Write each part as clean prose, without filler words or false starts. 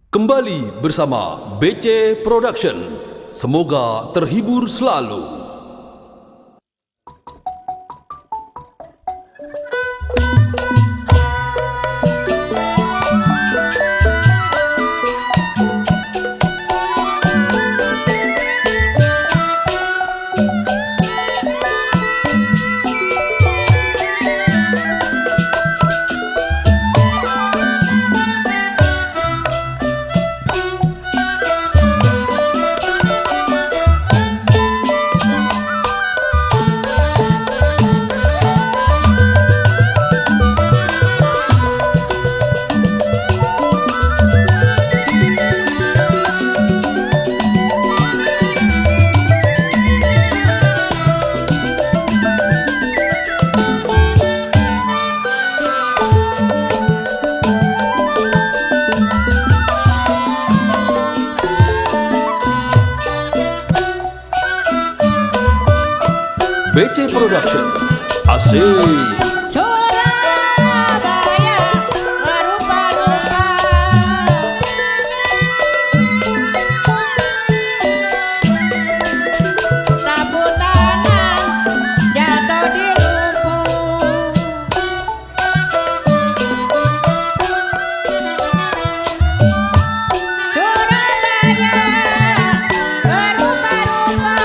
Kembali bersama BC Production. Semoga terhibur selalu. BC Production. Asik. Surabaya berupa-rupa, sapu tangan jatuh di lumpur. Surabaya berupa-rupa,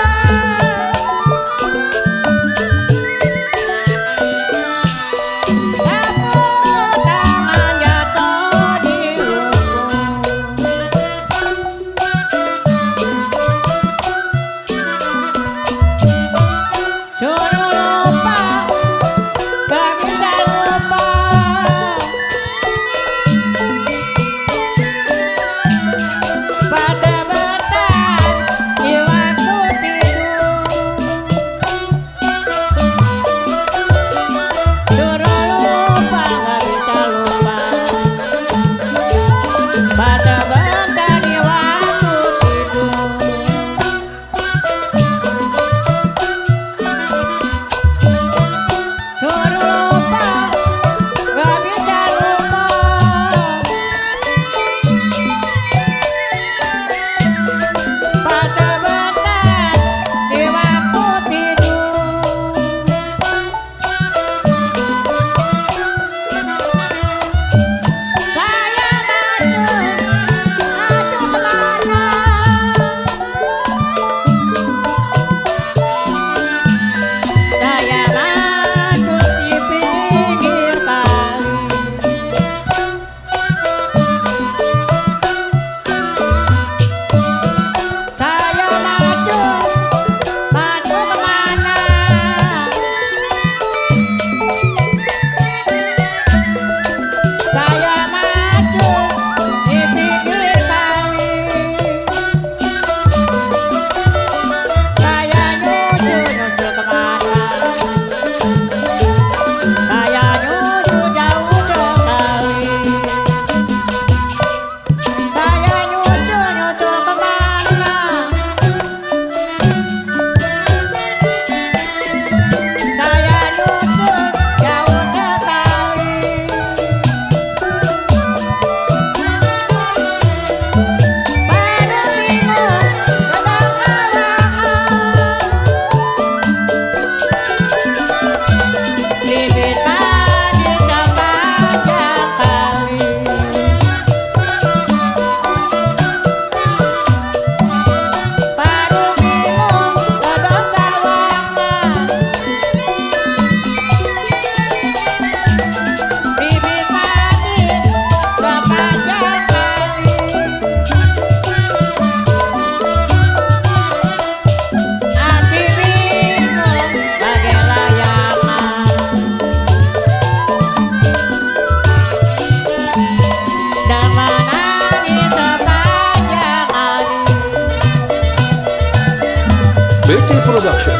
BC Production.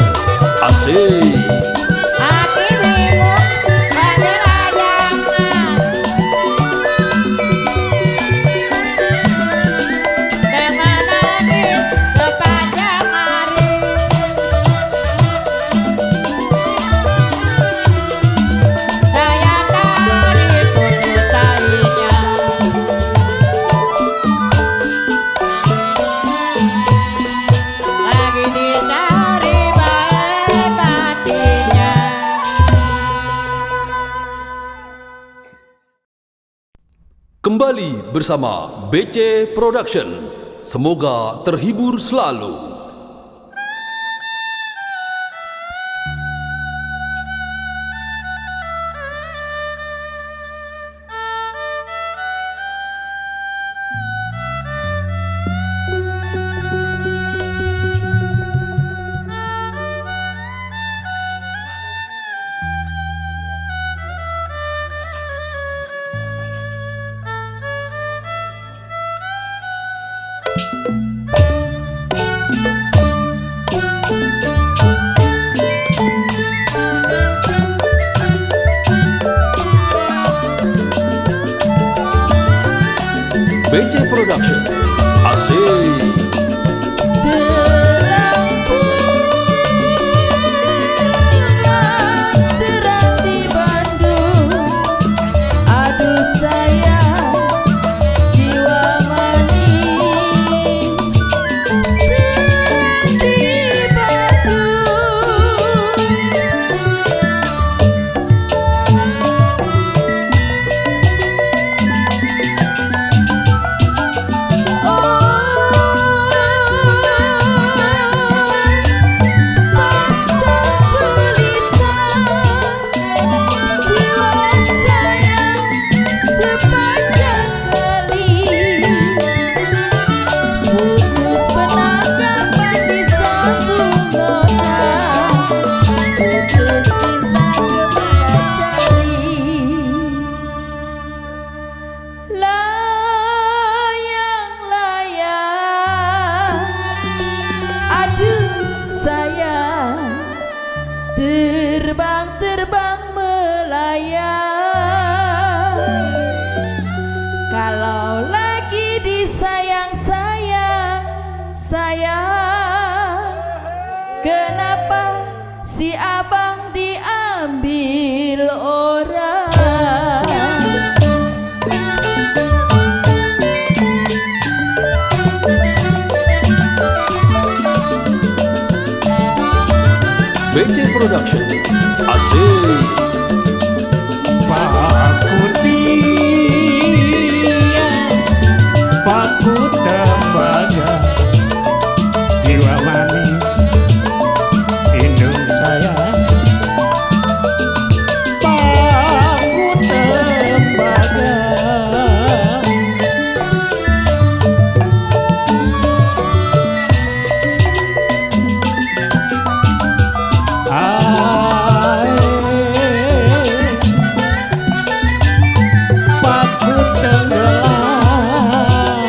Asik. hati bingung banyak layangan, dengan nangis sepanjang hari. Saya tarik untuk tarinya. Kembali bersama BC Production. Semoga terhibur selalu. BC Production. Asik. Terang bulan, terang di Bandung. Aduh sayang, jiwa manis. Terang di Bandung. Masa pelita, jiwa sayang sepanjang kali. Putus penanggapan disambung nona, putus cinta kemana cari. Layang-layang, aduh sayang, terbang-terbang melayang. Kalau lagi disayang-sayang, sayang, kenapa si abang diambil orang? BC Production. Asik. Paku tembaga, jiwa manis, indung sayang. Paku tembaga, paku tenggelam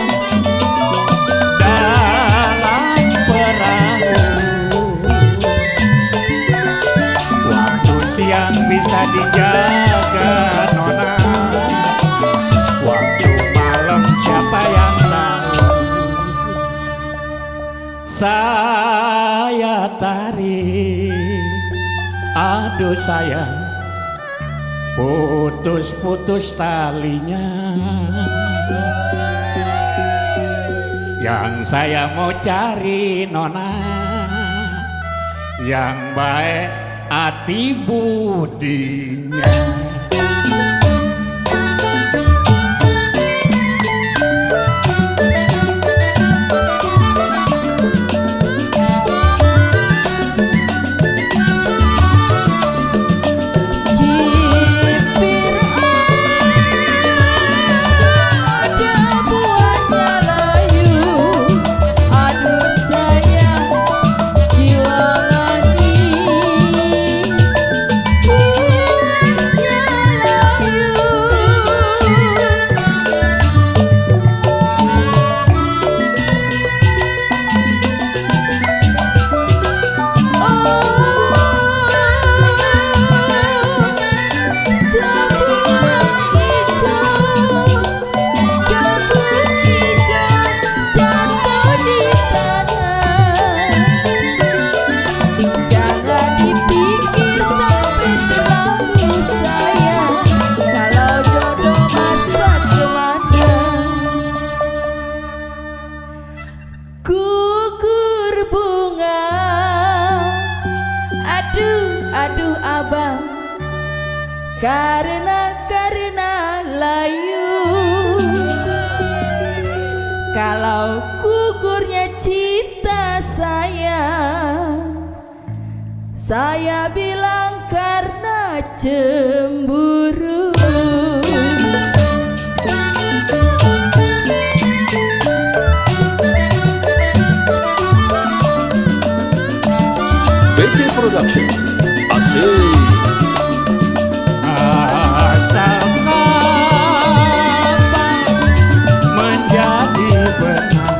dalam perahu. Waktu siang bisa dijaga nona, waktu malam siapa yang tahu. Saya tarik, aduh sayang, putus-putus talinya. Yang saya mau cari nona, yang baik hati budinya. Cipir ada buahnya layu. Aduh sayang, jiwa manis, buahnya layu. karena layu. Kalau gugurnya cinta saya bilang karena cemburu. BC Production. Asik. Asal kapan menjadi benar.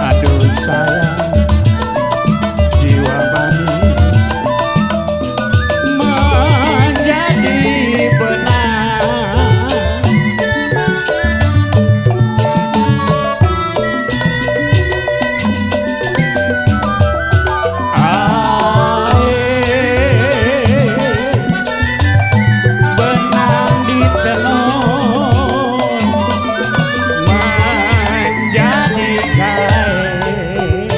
Aduh sayang, jiwa manis menjadi benar. Benang ditenun menjadi kain.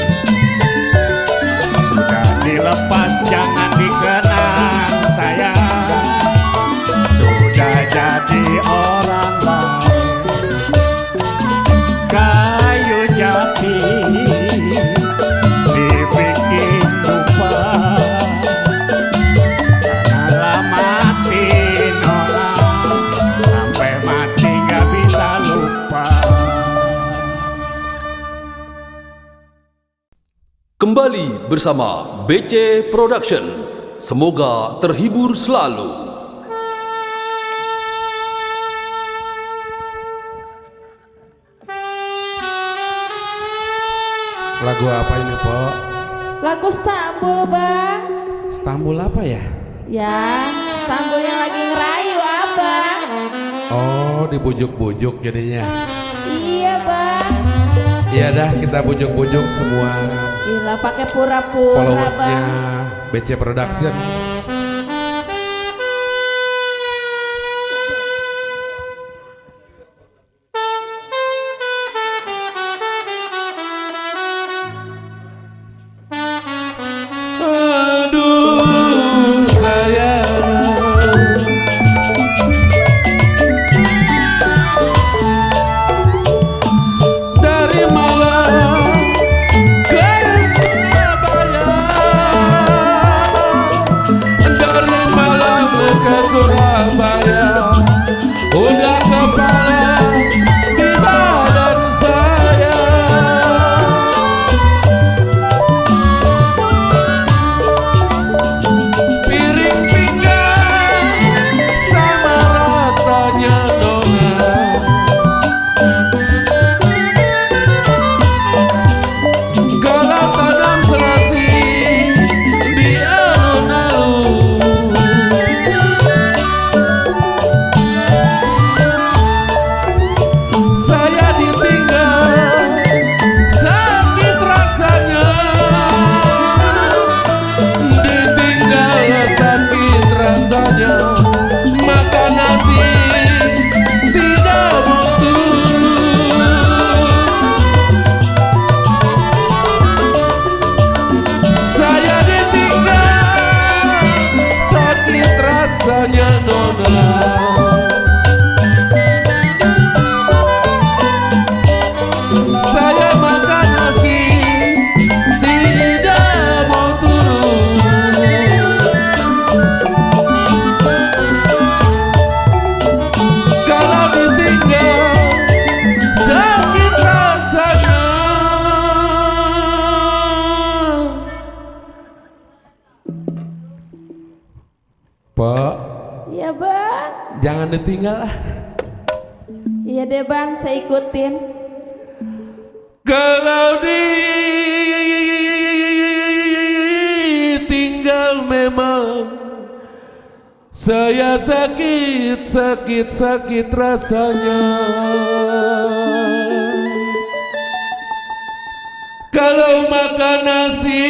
Sudah dilepas jangan dikenang sayang. Sudah jadi orang lain. Kayu jati dibikin lupa. Karena matiin orang sampai mati gak bisa lupa. Kembali bersama BC Production. Semoga terhibur selalu. Lagu apa ini, Pok? Lagu Stambul, Bang. Stambul apa ya? Ya, Stambul yang lagi ngerayu, Abang. Oh, dibujuk-bujuk jadinya. Iya, Bang. Iya dah, kita bujuk-bujuk semua Gila, pakai pura-pura, followersnya Bang. BC Production. Aduh sayang, dari Malang ke Surabaya, dari Malang ke Surabaya, udah kepala di badan saya. Piring pinggang sama ratanya dongan, kalau tanam serasi di alun-alun. Saya ditinggal sakit rasanya, ditinggal sakit rasanya, makan nasi tidak mau turun. Saya ditinggal sakit rasanya nona. Saya makan nasi tidak mau turun. Kalau ditinggal sakit rasanya. Pak, Iya, Bang. jangan ditinggal lah. Iya deh, Bang, saya ikutin. Kalau ditinggal memang saya sakit rasanya. Kalau makan nasi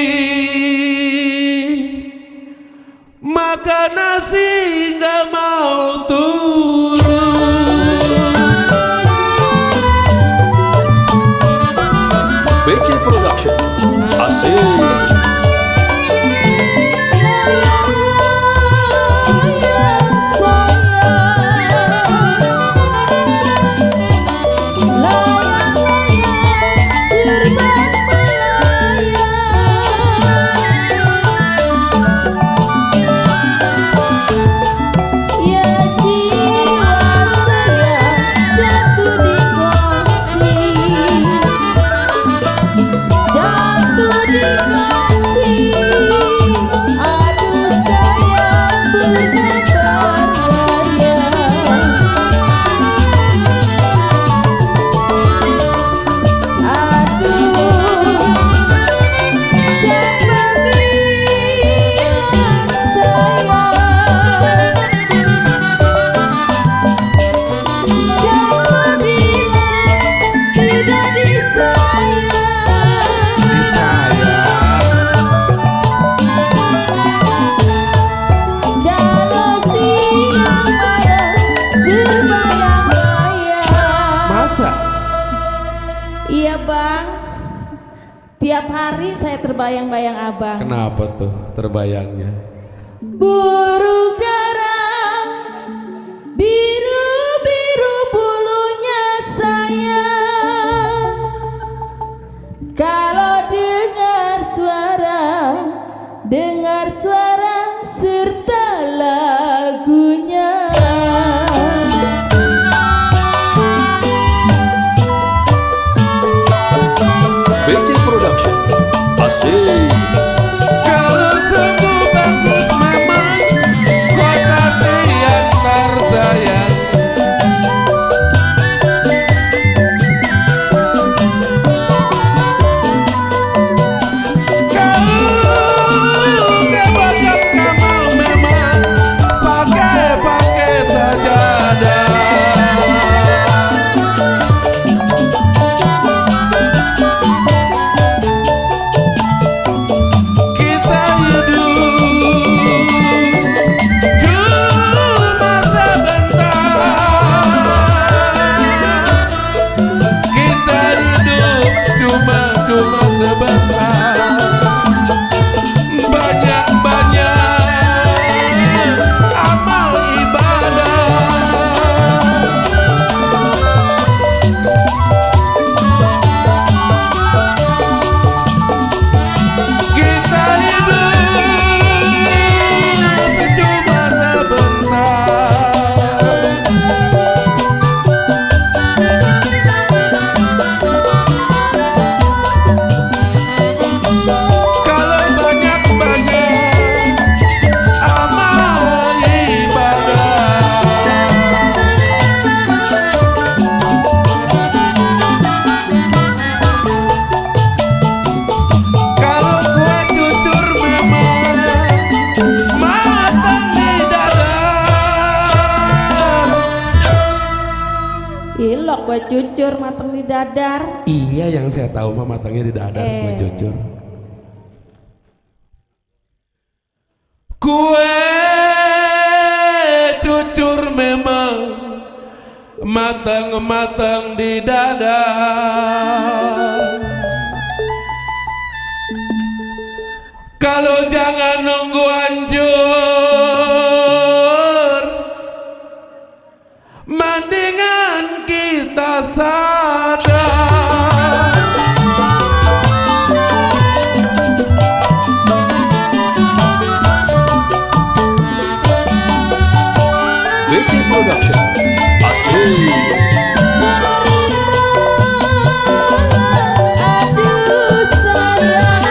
nggak mau turun. BC Production. Asik. Yang tidak disayang. Kalau siang malam berbayang-bayang. Masa? Iya bang, tiap hari saya terbayang-bayang abang. Kenapa tuh terbayangnya? Burung dara biru-biru bulunya sayang. Kalau dengar suara serta lagunya. BC Production. Asik. Kalau sungguh bagus memang kota yang tersayang. Kalau udah banyak kamal memang pakai sajadah. Kita hidup cuma sebentar. Kita hidup cuma sebentar. Banyak-banyak amal ibadah. Kita hidup cuma sebentar. Kalau banyak-banyak amal ibadah. Kalau kue cucur memang matang di dada. Ilok gue cucur mateng di dadar. Iya, yang saya tahu mah matangnya di dada kue cucur. Kue cucur memang matang-matang di dada. Kalau jangan nunggu hancur, mendingan kita sadar. BC Production. Asik. Aduh sayang,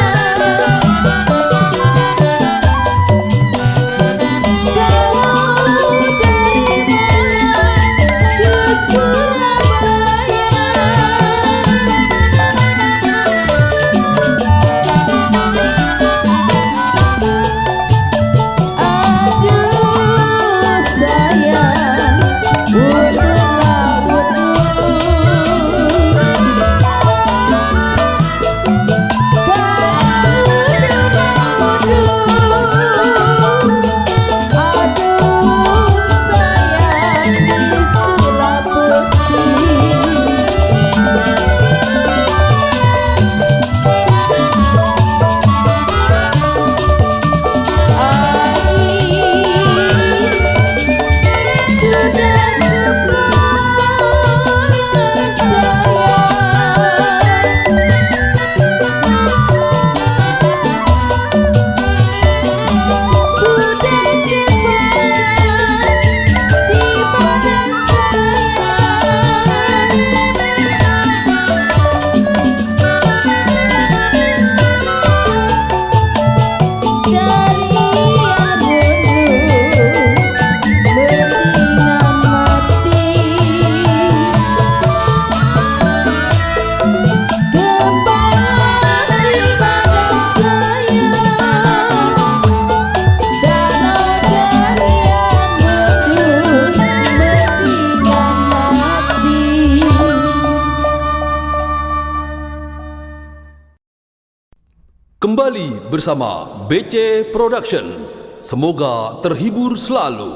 Kembali bersama BC Production. Semoga terhibur selalu.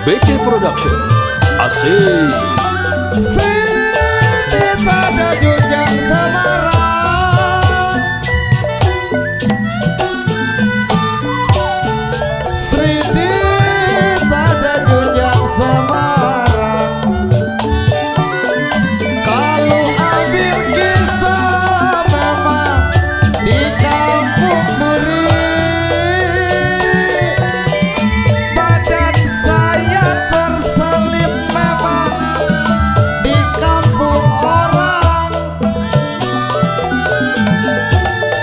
BC Production. Asik. Siti pada Junjang Semarang, Siti pada Junjang Semarang. Kalau ambil kisah memang di kampung Duri, badan saya terselip memang di kampung orang.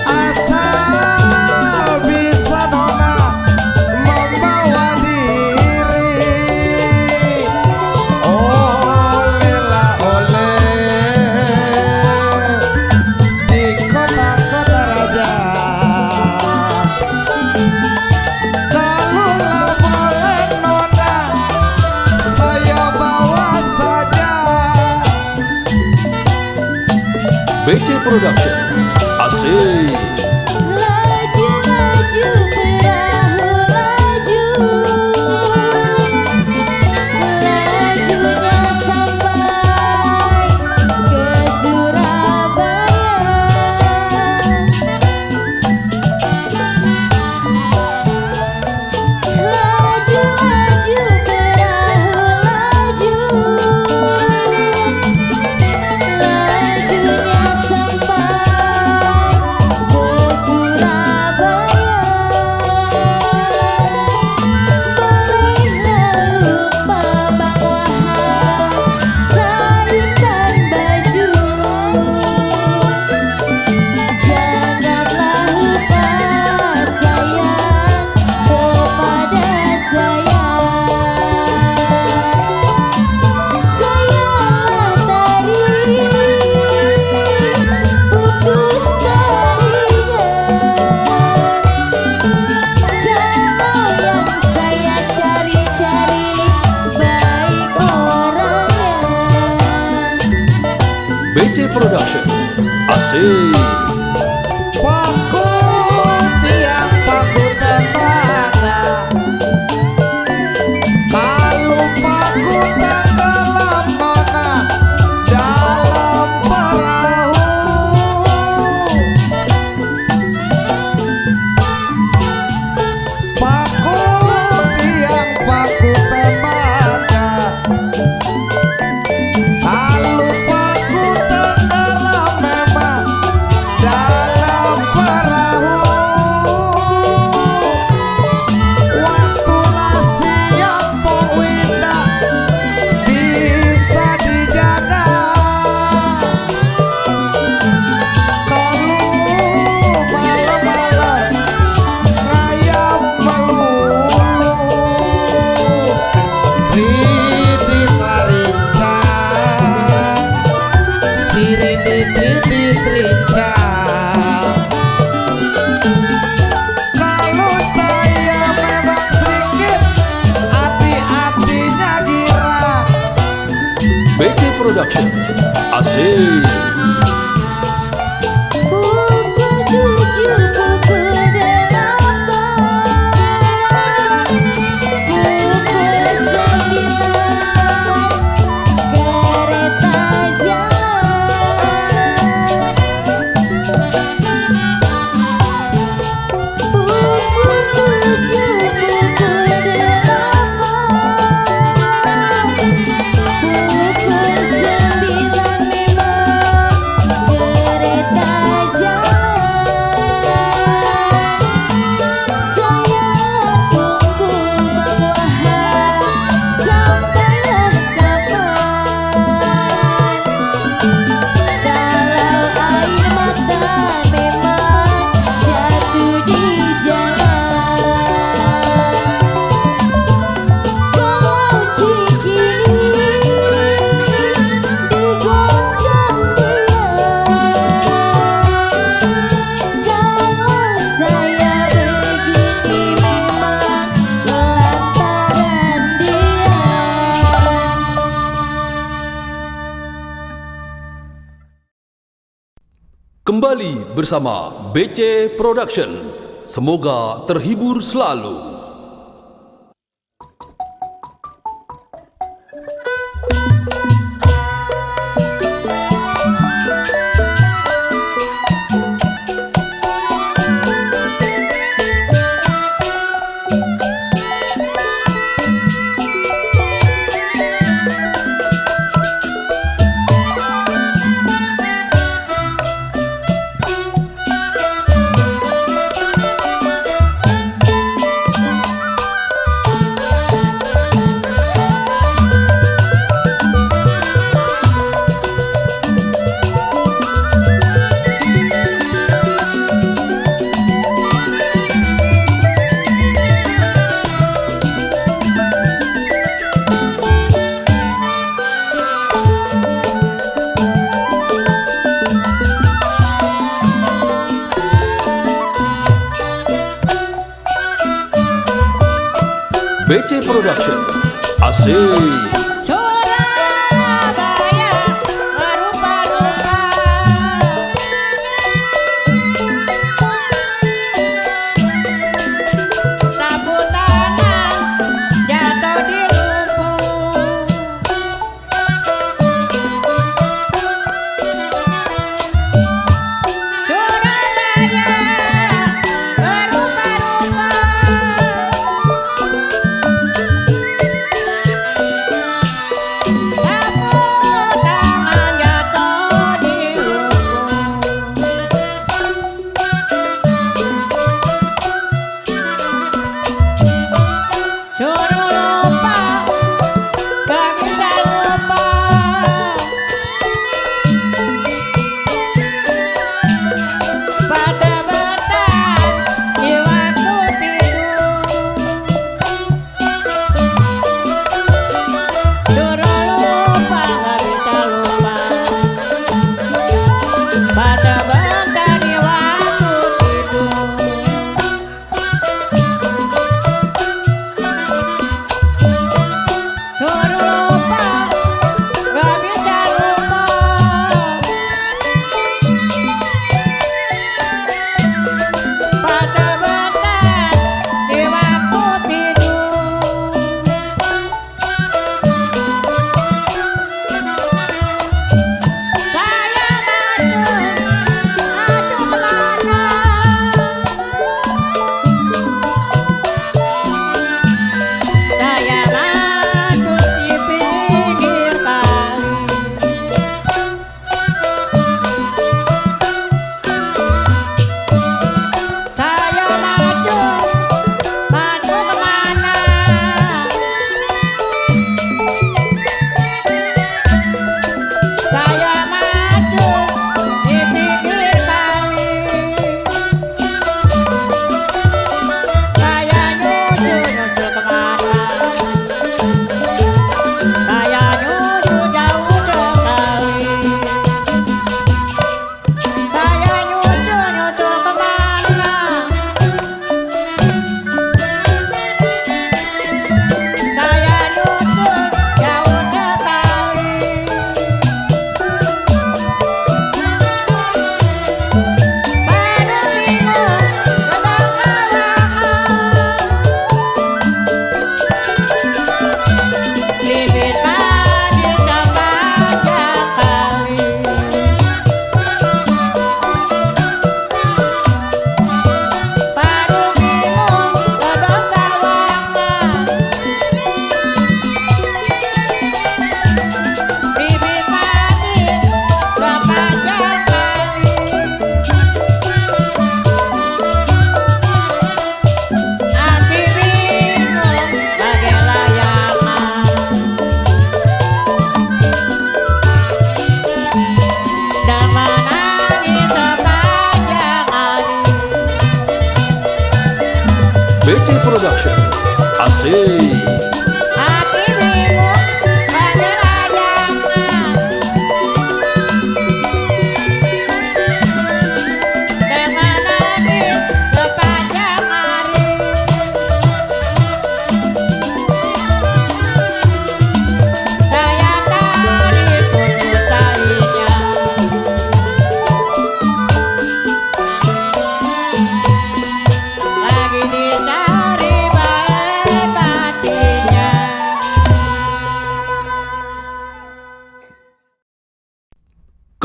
Asal bisa nona membawa diri, oleh lah oleh di kota-kota raja. Kalau lah boleh nona, saya bawa saja. BC Production. Asik. Laju laju perahu laju, lajunya sampai ke Surabaya. Laju laju perahu laju, lajunya sampai ke Surabaya. Bolehlah lupa Bang Wahab kain dan baju, janganlah lupa sayang kepada saya. Sayalah tari putus darinya. Kalau yang saya cari-cari baik orangnya. BC Production. Asik. Paku tiang paku tembaga, kalau paku tenggelam nona dalam perahu. Paku tiang paku tembaga, kalau paku tenggelam memang dalam perahu. Waktulah siang Pok Winda bisa dijaga. Kalau malam-malam rayap melulu, ridit larincang, si ridit rincang. Kalau saya memang sedikit hati-hatinya girang. BC Production. Asik. Pukul 7, pukul 8, pukul 9, kereta jalan. Pukul 7, pukul 8, pukul 9 memang Kembali bersama BC Production. Semoga terhibur selalu. BC Production. Asik. Surabaya merupa-rupa sapu tanah jatuh di lumpur. Surabaya merupa-rupa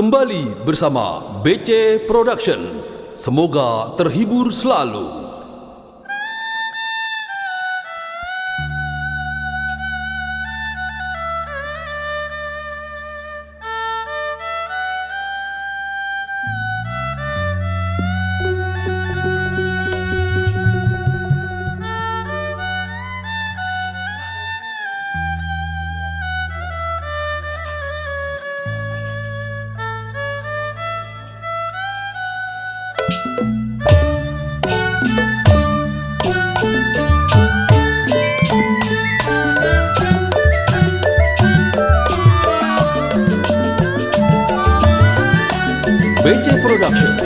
Kembali bersama BC Production. Semoga terhibur selalu. BC Production.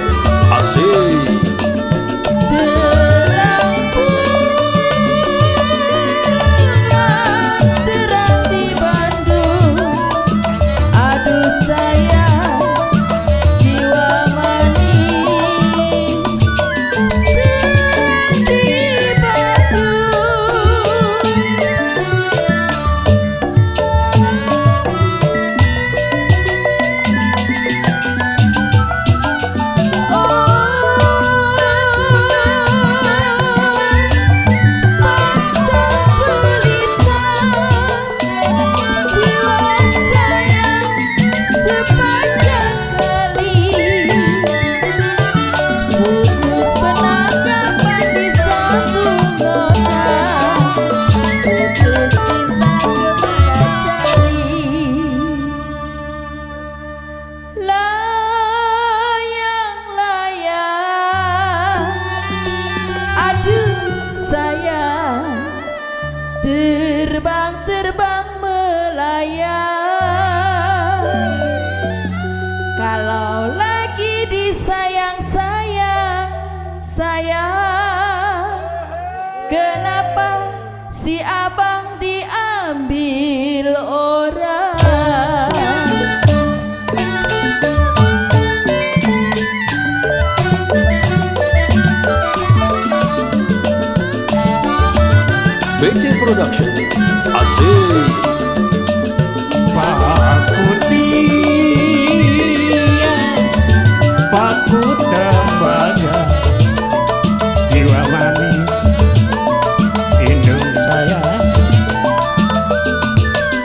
Asik. Terang bulan, terang di Bandung. Aduh sayang, jiwa manis. Terang di terbang melayang. Kalau lagi disayang-sayang, kenapa si abang diambil orang? BC Production. Asik. Paku tembaga, jiwa manis indung saya.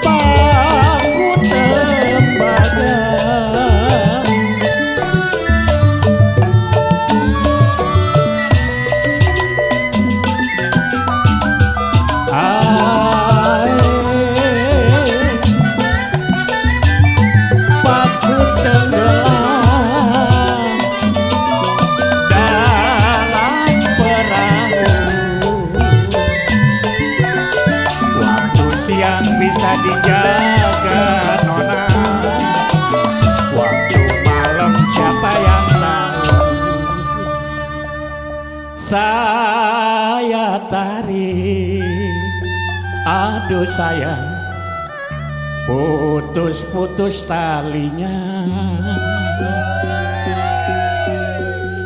Paku tembaga, paku tenggelam dalam perahu. Waktu siang bisa dijaga nona, waktu malam siapa yang tahu. Saya tarik, aduh sayang, putus-putus talinya.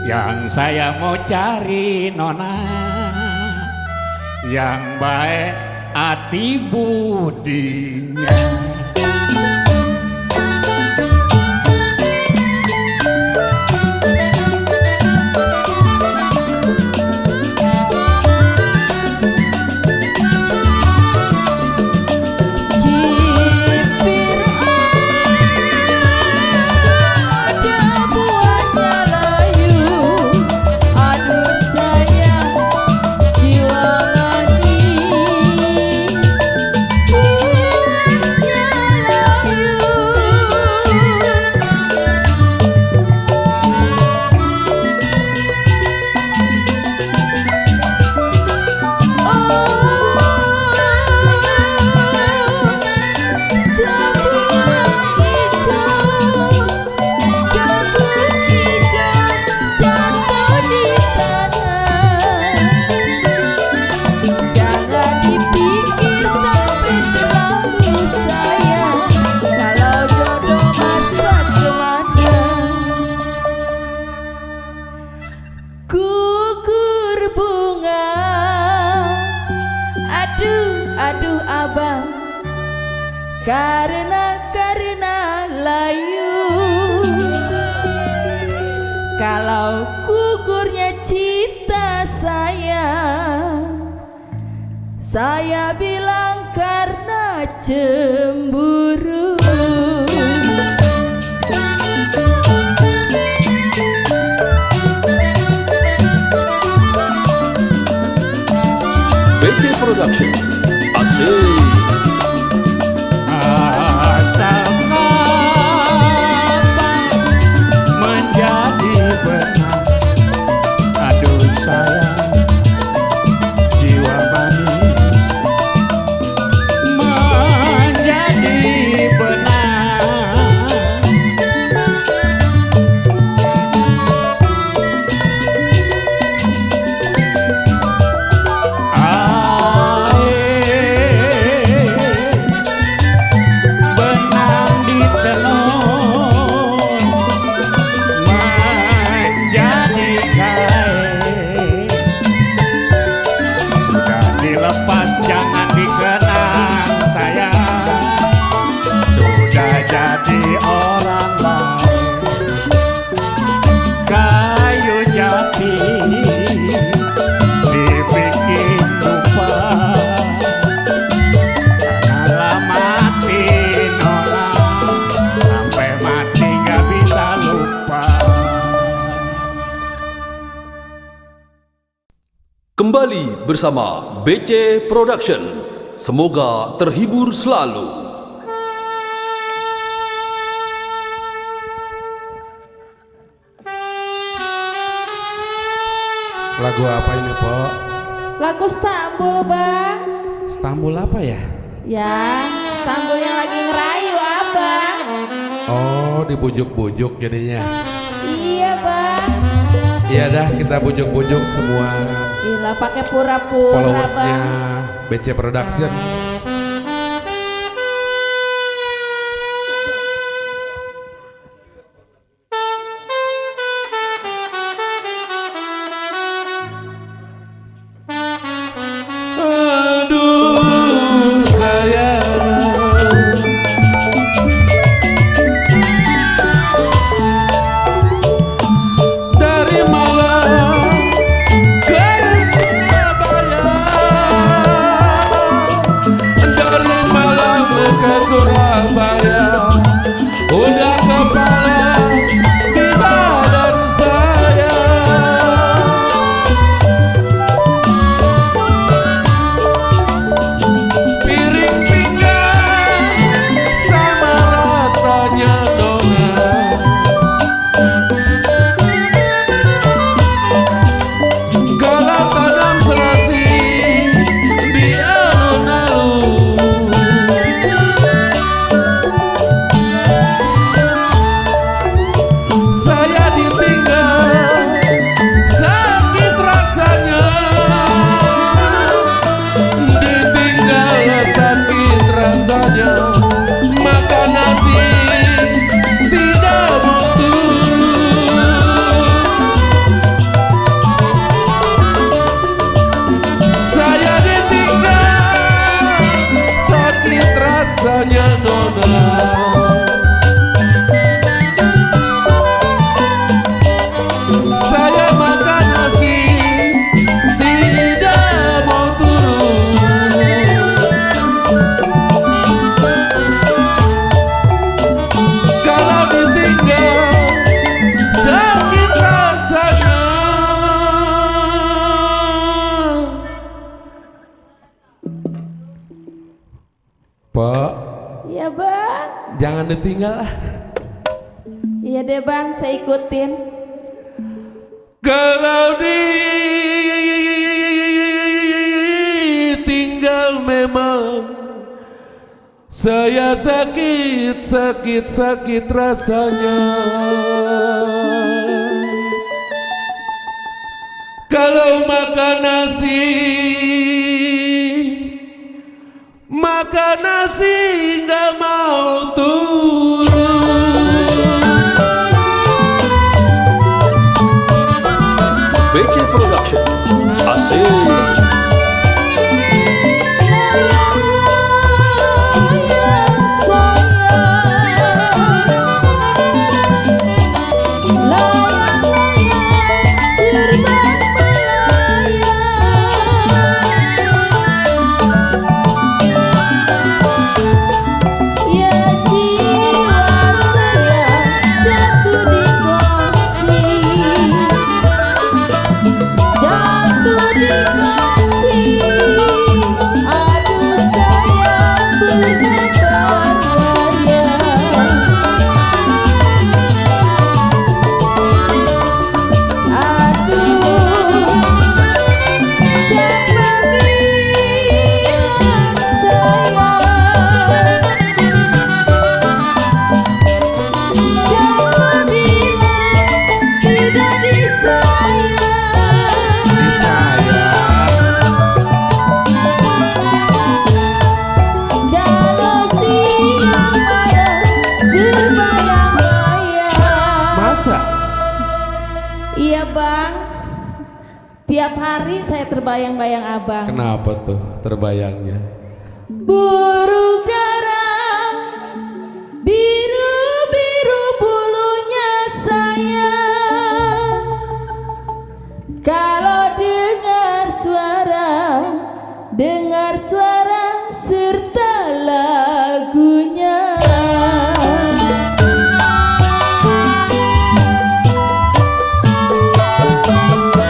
Yang saya mau cari nona, yang baik hati budinya. Cipir ada buahnya layu. Aduh sayang, jiwa manis, buahnya layu. Aduh abang, karena layu. Kalau gugurnya cinta saya bilang karena cemburu. BC Production. Asik. Asal kapan menjadi benar. Aduh sayang, jiwa manis menjadi benar. Benang di tenun menjadi kain. Sudah dilepas jangan dikenang sayang. Sudah jadi orang lain. Kayu jati dibikin lupa. Karena mati orang sampai mati gak bisa lupa. Kembali bersama BC Production. Semoga terhibur selalu. Lagu apa ini, Pok? Lagu Stambul, Bang. Stambul apa ya? Ya, Stambul yang lagi ngerayu, Abang. Oh, dibujuk-bujuk jadinya. Iya, Bang. Iya dah, kita bujuk-bujuk semua Gila, pakai pura-pura, followersnya Bang. BC Production. Aduh sayang, dari Malang ke Surabaya, dari Malang ke Surabaya, udah kepala di badan saya. Piring pinggang sama ratanya dongan, kalau tanam serasi di alun-alun, saya ditinggal sakit rasanya, ditinggal sakit rasanya, makan nasi tidak mau turun. Saya ditinggal sakit rasanya nona. Saya makan nasi tidak mau turun. Kalau ditinggal sakit rasanya. Pak, Iya, Bang. jangan ditinggal lah. Iya deh, Bang, saya ikutin. Kalau ditinggal memang saya sakit rasanya. Kalau makan nasi nggak mau turun. BC Production. Asik. Layang-layang sayang, layang-layang Setiap hari saya terbayang-bayang abang. Kenapa tuh terbayangnya? Burung dara, biru-biru bulunya sayang. Kalau dengar suara serta lagunya.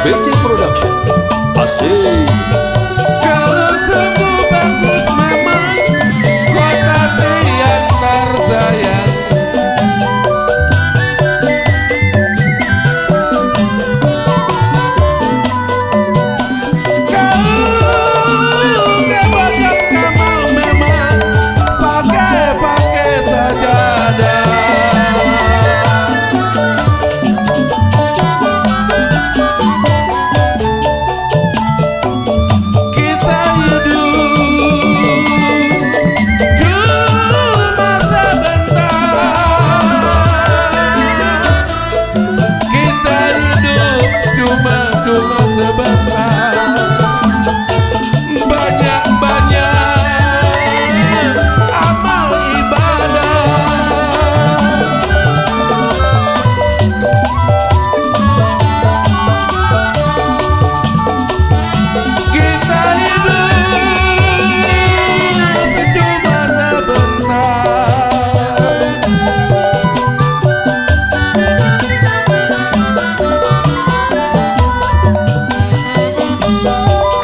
BC Production. Asik. Kalau sungguh bagus memang kota Sian tersayang. Kalau nggak banyak Kamal memang pakai sajadah. Kita hidup cuma sebentar. Kita hidup cuma sebentar. Banyak-banyak amal ibadah. Kita hidup cuma sebentar.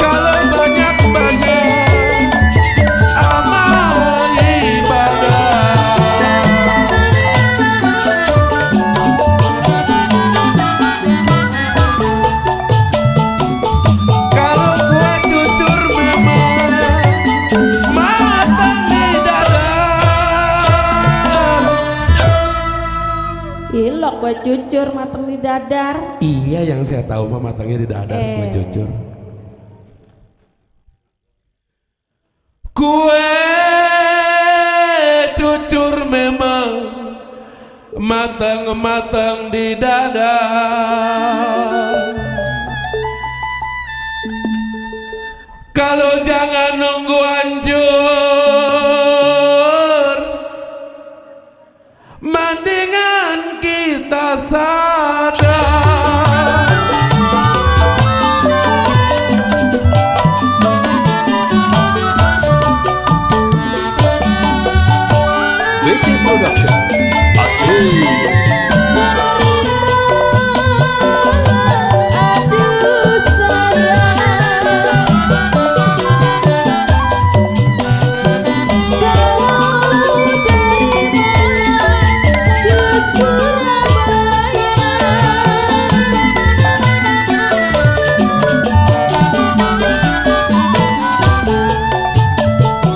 Kalau banyak-banyak amal ibadah. Kalau gua jujur memang matang di dada. Ilok buat cucur mateng di dadar. Iya, yang saya tahu mah matangnya di dada, gua jujur. Kue cucur memang matang-matang di dada. Kalau jangan nunggu hancur, mendingan kita sadar. BC Production. Asik. Aduh sayang, kalau dari Malang ke Surabaya,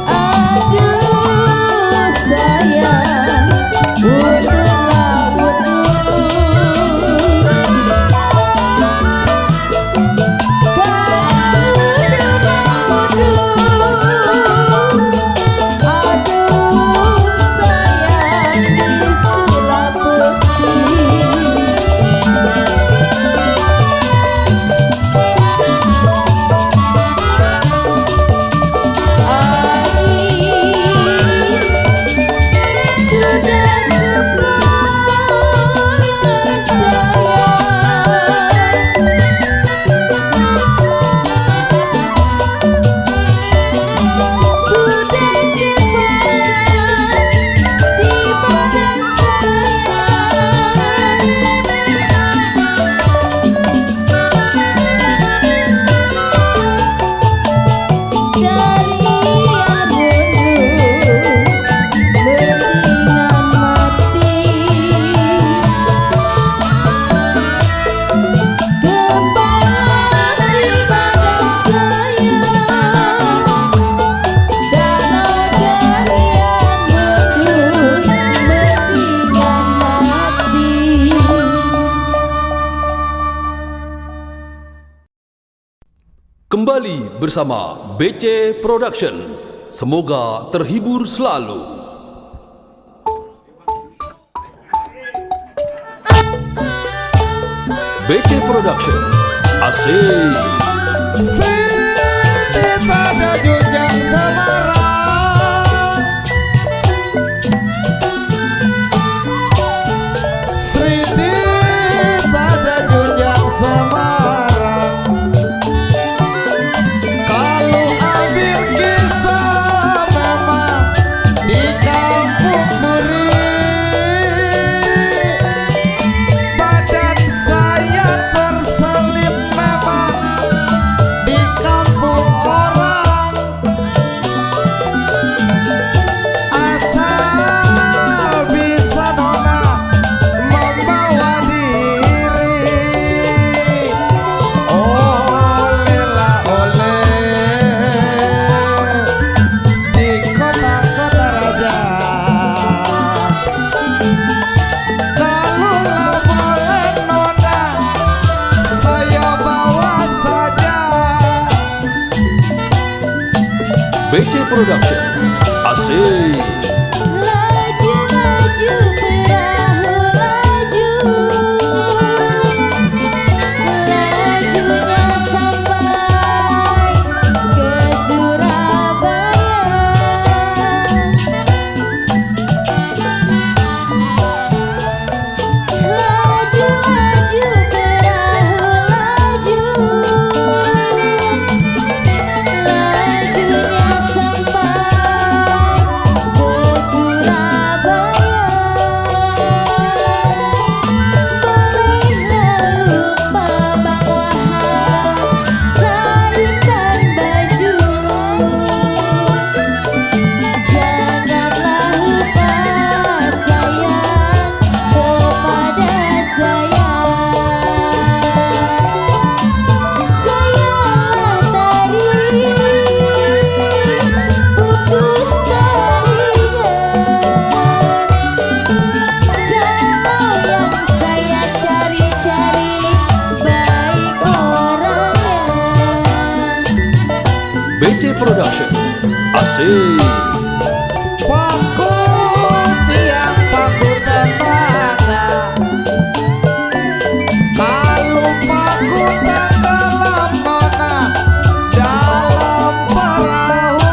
aduh sayang, udahlah aduh sayang di Sulawesi. Sudah kepalang sayang, sudah kepalang di badan sayang. Dari yang mundur mendingan mati. Kepala di badan sayang, danau kalian mundur mendingan mati. Kembali bersama BC Production. Semoga terhibur selalu. BC Production. Asik. Sri pada junjang Semarang, Sri pada junjang Semarang. Kalau ambil kisah memang di kampung Duri, badan saya terselip memang di kampung orang. Asal bisa nona membawa diri, olehlah oleh di kota-kota raja. Kalaulah boleh nona, saya bawa saja. BC Production. Asik. Laju laju perahu laju, lajunya sampai ke Surabaya. Laju laju perahu laju, lajunya sampai ke Surabaya. Bolehlah lupa Bang Wahab kain dan baju, janganlah lupa sayang kepada saya. Sayalah tari putus talinya, kalau yang saya cari-cari baik orangnya. BC Production. Asik. Paku tiang paku tembaga, kalau paku tenggelam nona dalam perahu.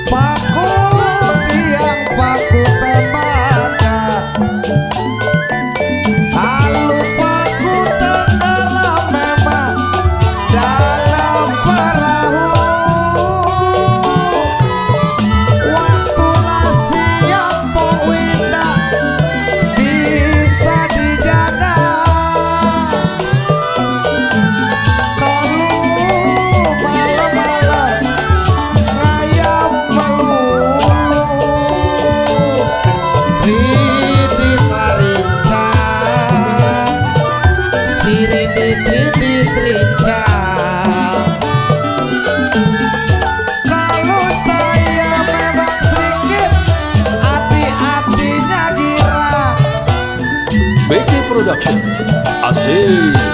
Paku tiang paku tembaga, kalau paku tenggelam memang dalam perahu. Waktulah siang Pok Winda bisa dijaga. Kalau malam-malam ngayam melulu, ridit larincang, si ridit rincang. Kalau saya memang sedikit hati-hatinya girang. BC Production. Asik.